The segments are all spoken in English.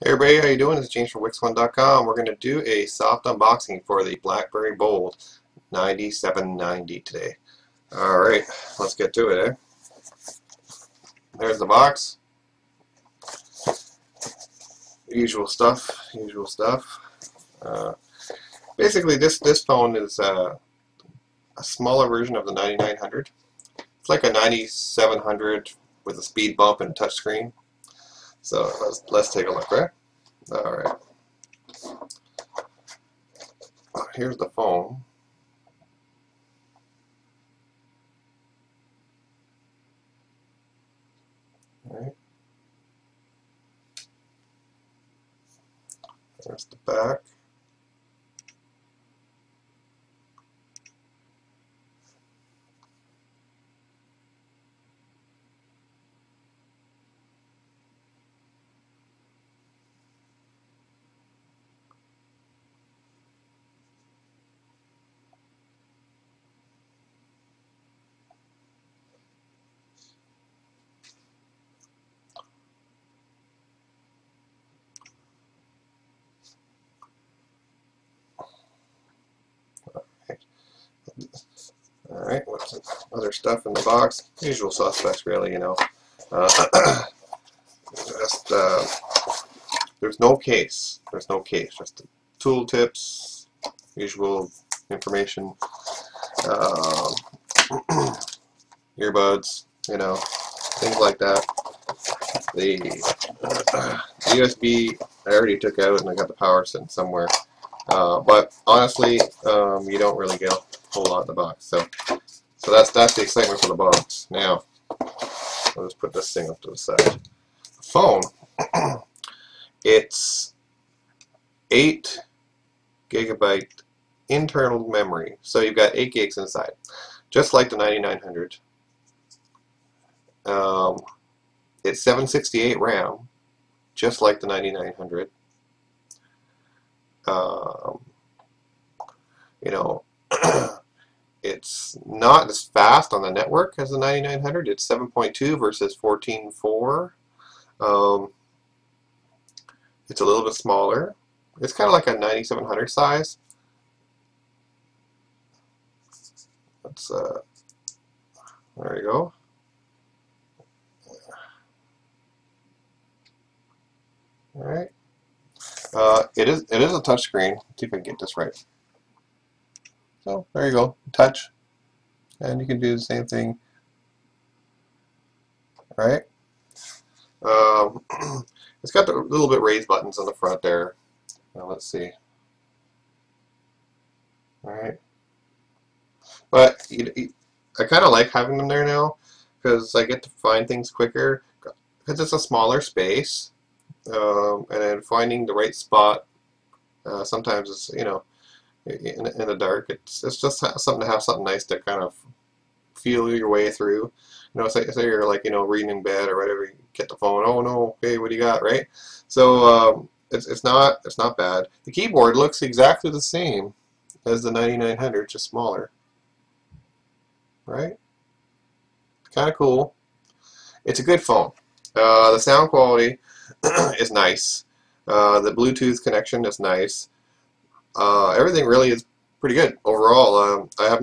Hey everybody, how you doing? This is James from Wix1.com. We're going to do a soft unboxing for the Blackberry Bold 9790 today. Alright, let's get to it, eh? There's the box. Usual stuff, usual stuff. Basically, this phone is a smaller version of the 9900. It's like a 9700 with a speed bump and touchscreen. So let's take a look, right? Alright. Here's the phone. Alright. There's the back. Alright, what's other stuff in the box? Usual suspects, really, you know. Just, there's no case. There's no case. Just the tool tips, usual information, earbuds, you know, things like that. The USB I already took out and I got the power sitting somewhere. But honestly, you don't really get a whole lot in the box. So that's the excitement for the box. Now, I'll just put this thing up to the side. The phone, it's 8 GB internal memory. So you've got 8 gigs inside, just like the 9900. It's 768 RAM, just like the 9900. You know, it's not as fast on the network as the 9900. It's 7.2 versus 14.4. It's a little bit smaller. It's kind of like a 9700 size. Let's there you go. All right. It is a touch screen. Let's see if I can get this right. So there you go, touch, and you can do the same thing. All right. It's got the little bit raised buttons on the front there. Now let's see. All right. But I kind of like having them there now because I get to find things quicker because it's a smaller space. And then finding the right spot sometimes is, you know, in the dark, it's just something to have something nice to kind of feel your way through. You know, say you're like, you know, reading in bed or whatever, you get the phone, oh no, hey, what do you got, right? So it's not bad. The keyboard looks exactly the same as the 9900, just smaller, right? Kind of cool. It's a good phone. The sound quality is nice. The Bluetooth connection is nice. Everything really is pretty good overall. I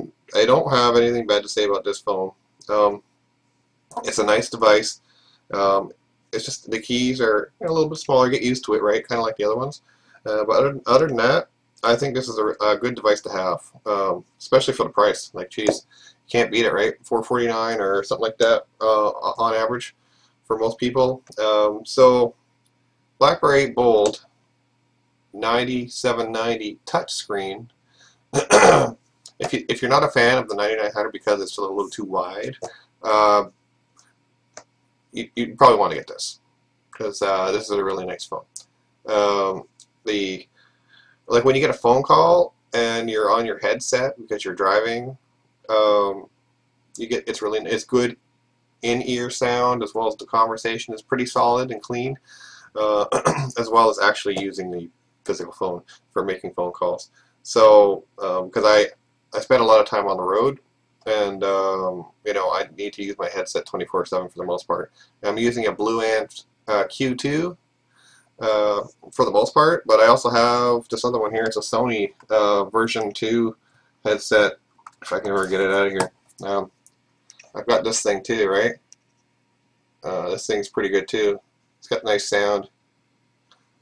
don't have anything bad to say about this phone. It's a nice device. It's just the keys are a little bit smaller. Get used to it, right? Kind of like the other ones. But other than that, I think this is a good device to have, especially for the price. Like, geez, can't beat it, right? $449 or something like that on average for most people. So Blackberry Bold 9790 touchscreen. If you're not a fan of the 9900 because it's a little too wide, you probably want to get this because this is a really nice phone. Like when you get a phone call and you're on your headset because you're driving, it's good in-ear sound, as well as the conversation is pretty solid and clean, as well as actually using the physical phone for making phone calls. So because I spend a lot of time on the road, and you know, I need to use my headset 24/7 for the most part. I'm using a Blue Ant Q2. for the most part, but I also have this other one here. It's a Sony version 2 headset, if I can ever get it out of here. I've got this thing too, right? This thing's pretty good too. It's got nice sound.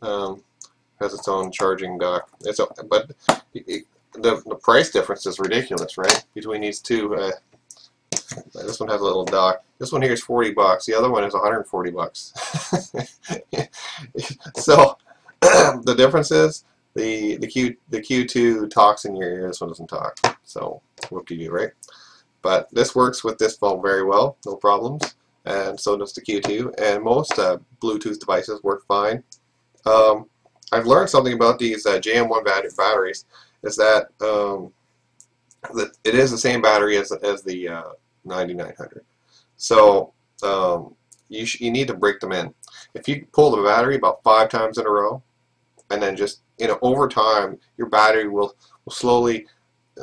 Has its own charging dock. But the price difference is ridiculous, right? Between these two. This one has a little dock. This one here is $40. The other one is $140. So the difference is the Q2 talks in your ear. This one doesn't talk. So whoop-de-doo, right? But this works with this phone very well, no problems. And so does the Q2. And most Bluetooth devices work fine. I've learned something about these JM1 batteries. Is that it is the same battery as the 9900. So you need to break them in. If you pull the battery about 5 times in a row, and then just over time, your battery will slowly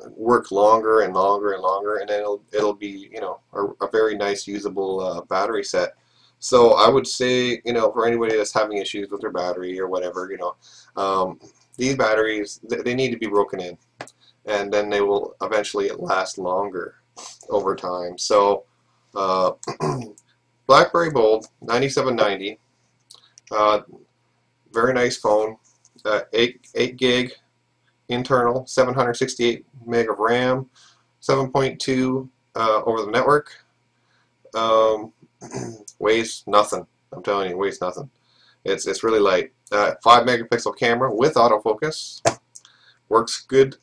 work longer and longer and longer, and then it'll be a very nice usable battery set. So I would say for anybody that's having issues with their battery or whatever, these batteries, they need to be broken in, and then they will eventually last longer over time. So Blackberry Bold 9790, very nice phone. 8 gig internal, 768 meg of RAM, 7.2 over the network. Weighs nothing. I'm telling you, weighs nothing. It's really light. 5 megapixel camera with autofocus. Works good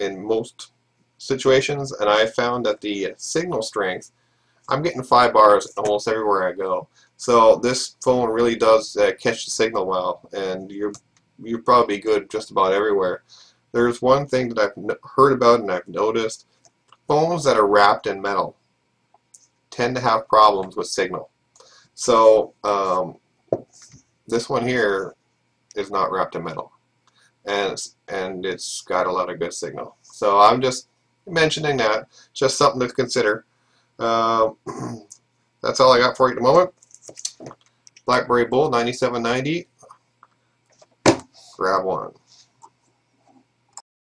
in most situations, and I found that the signal strength, I'm getting 5 bars almost everywhere I go. So this phone really does catch the signal well, and you're probably good just about everywhere. There's one thing that I've heard about and I've noticed: phones that are wrapped in metal tend to have problems with signal. So this one here is not wrapped in metal, and it's got a lot of good signal. So I'm just mentioning that, just something to consider. That's all I got for you at the moment. Blackberry Bold 9790. Grab one.